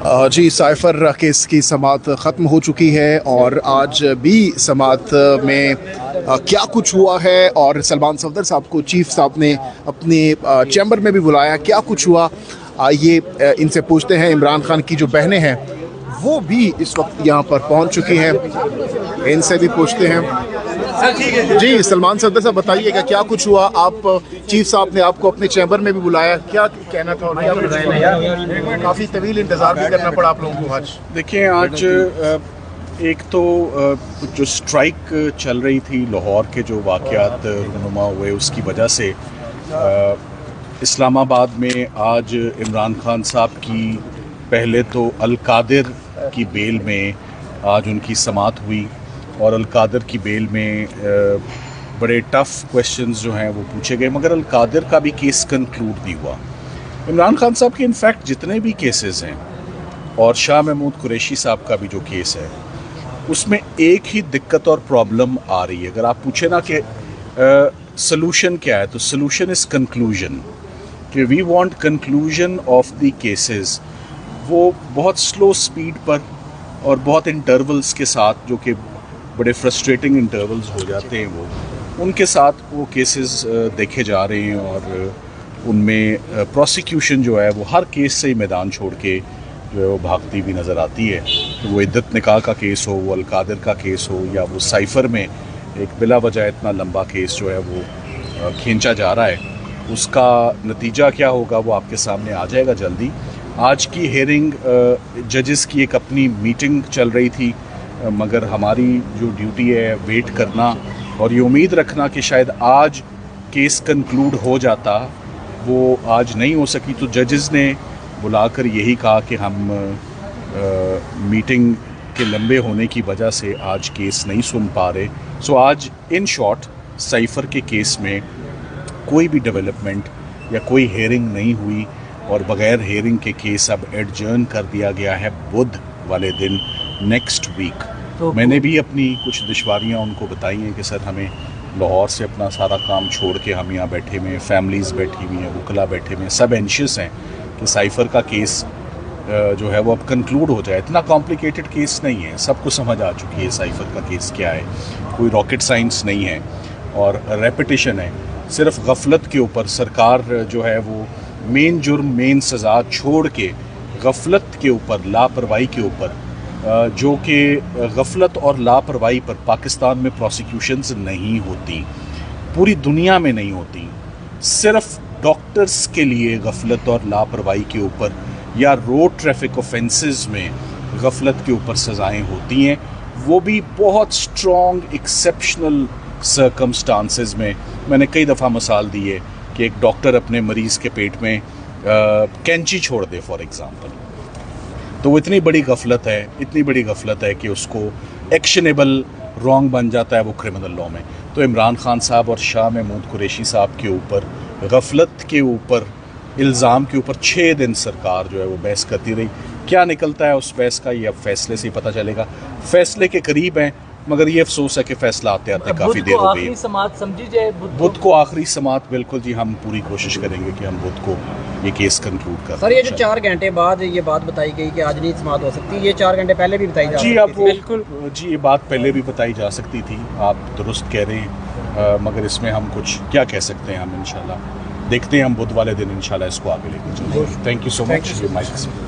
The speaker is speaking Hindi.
जी, साइफ़र केस की समाअत ख़त्म हो चुकी है और आज भी समाअत में क्या कुछ हुआ है और सलमान सफदर साहब को चीफ साहब ने अपने चैम्बर में भी बुलाया, क्या कुछ हुआ आइए इनसे पूछते हैं। इमरान खान की जो बहनें हैं वो भी इस वक्त यहाँ पर पहुँच चुकी हैं, इनसे भी पूछते हैं। जी, सलमान सफदर साहब बताइएगा क्या कुछ हुआ, आप चीफ साहब ने आपको अपने चैम्बर में भी बुलाया, क्या कहना था और क्या बताया? काफ़ी तवील इंतज़ार भी करना पड़ा आप लोगों को आज। देखिए, आज एक तो जो स्ट्राइक चल रही थी, लाहौर के जो वाक़यात रूनुमा हुए उसकी वजह से इस्लामाबाद में आज इमरान खान साहब की पहले तो अल-कादिर की बेल में आज उनकी समाअत हुई और अल-कादिर की बेल में बड़े टफ़ क्वेश्चंस जो हैं वो पूछे गए, मगर अल-कादिर का भी केस कंक्लूड नहीं हुआ। इमरान खान साहब के इनफैक्ट जितने भी केसेस हैं और शाह महमूद कुरैशी साहब का भी जो केस है उसमें एक ही दिक्कत और प्रॉब्लम आ रही है। अगर आप पूछे ना कि सलूशन क्या है, तो सलूशन इज़ कंक्लूजन, कि we want conclusion of the cases. वो बहुत स्लो स्पीड पर और बहुत इंटरवल्स के साथ, जो कि बड़े फ्रस्ट्रेटिंग इंटरवल्स हो जाते हैं, वो उनके साथ वो केसेस देखे जा रहे हैं और उनमें प्रोसिक्यूशन जो है वो हर केस से ही मैदान छोड़ के जो है वो भागती भी नज़र आती है। तो वो इद्दत निकाह का केस हो, वो अल-कादिर का केस हो, या वो साइफ़र में एक बिला वजह इतना लंबा केस जो है वो खींचा जा रहा है, उसका नतीजा क्या होगा वो आपके सामने आ जाएगा जल्दी। आज की हेयरिंग जजेस की एक अपनी मीटिंग चल रही थी, मगर हमारी जो ड्यूटी है वेट करना और ये उम्मीद रखना कि शायद आज केस कंक्लूड हो जाता, वो आज नहीं हो सकी। तो जजेस ने बुलाकर यही कहा कि हम मीटिंग के लंबे होने की वजह से आज केस नहीं सुन पा रहे। सो आज इन शॉर्ट साइफ़र के केस में कोई भी डेवलपमेंट या कोई हेयरिंग नहीं हुई और बग़ैर हेयरिंग के केस अब एडजर्न कर दिया गया है बुध वाले दिन, नेक्स्ट वीक। तो मैंने भी अपनी कुछ दुश्वारियाँ उनको बताई हैं कि सर हमें लाहौर से अपना सारा काम छोड़ के हम यहाँ बैठे हुए हैं, फैमिलीज़ बैठी हुई हैं, वकला बैठे हुए हैं, सब एंशियस हैं कि साइफ़र का केस जो है वो अब कंक्लूड हो जाए। इतना कॉम्प्लिकेटेड केस नहीं है, सबको समझ आ चुकी है साइफ़र का केस क्या है, कोई रॉकेट साइंस नहीं है और रेपिटेशन है। सिर्फ गफलत के ऊपर सरकार जो है वो मेन जुर्म मेन सज़ा छोड़ के गफलत के ऊपर, लापरवाही के ऊपर, जो कि गफलत और लापरवाही पर पाकिस्तान में प्रोसिक्यूशंस नहीं होती, पूरी दुनिया में नहीं होती। सिर्फ डॉक्टर्स के लिए गफलत और लापरवाही के ऊपर या रोड ट्रैफिक ऑफेंसेस में गफलत के ऊपर सज़ाएं होती हैं, वो भी बहुत स्ट्रॉन्ग एक्सेप्शनल सर्कमस्टांसेस में। मैंने कई दफ़ा मिसाल दी है कि एक डॉक्टर अपने मरीज़ के पेट में कैंची छोड़ दे फॉर एग्ज़ाम्पल, तो वो इतनी बड़ी गफलत है, इतनी बड़ी गफलत है कि उसको एक्शनेबल रॉन्ग बन जाता है वो क्रिमिनल लॉ में। तो इमरान खान साहब और शाह महमूद कुरैशी साहब के ऊपर गफलत के ऊपर इल्ज़ाम के ऊपर 6 दिन सरकार जो है वो बहस करती रही। क्या निकलता है उस बहस का ये अब फैसले से ही पता चलेगा। फैसले के करीब हैं, मगर ये अफसोस है कि फैसला आते आते काफ़ी देर हो गई है। समाअत समझी जाए बुध को आखिरी समाअत, बिल्कुल जी, हम पूरी कोशिश करेंगे कि हम बुध को ये केस कंक्लूड कर। सर, ये जो 4 घंटे बाद ये बात बताई गई कि आज नहीं समाअत हो सकती, ये 4 घंटे पहले भी बताई जा सकती जी, अब बिल्कुल जी, ये बात पहले भी बताई जा सकती थी, आप दुरुस्त कह रहे हैं, मगर इसमें हम कुछ क्या कह सकते हैं। हम इंशाल्लाह देखते हैं, हम बुध वाले दिन इंशाल्लाह इसको आगे लेकर चलेंगे। Thank you so much.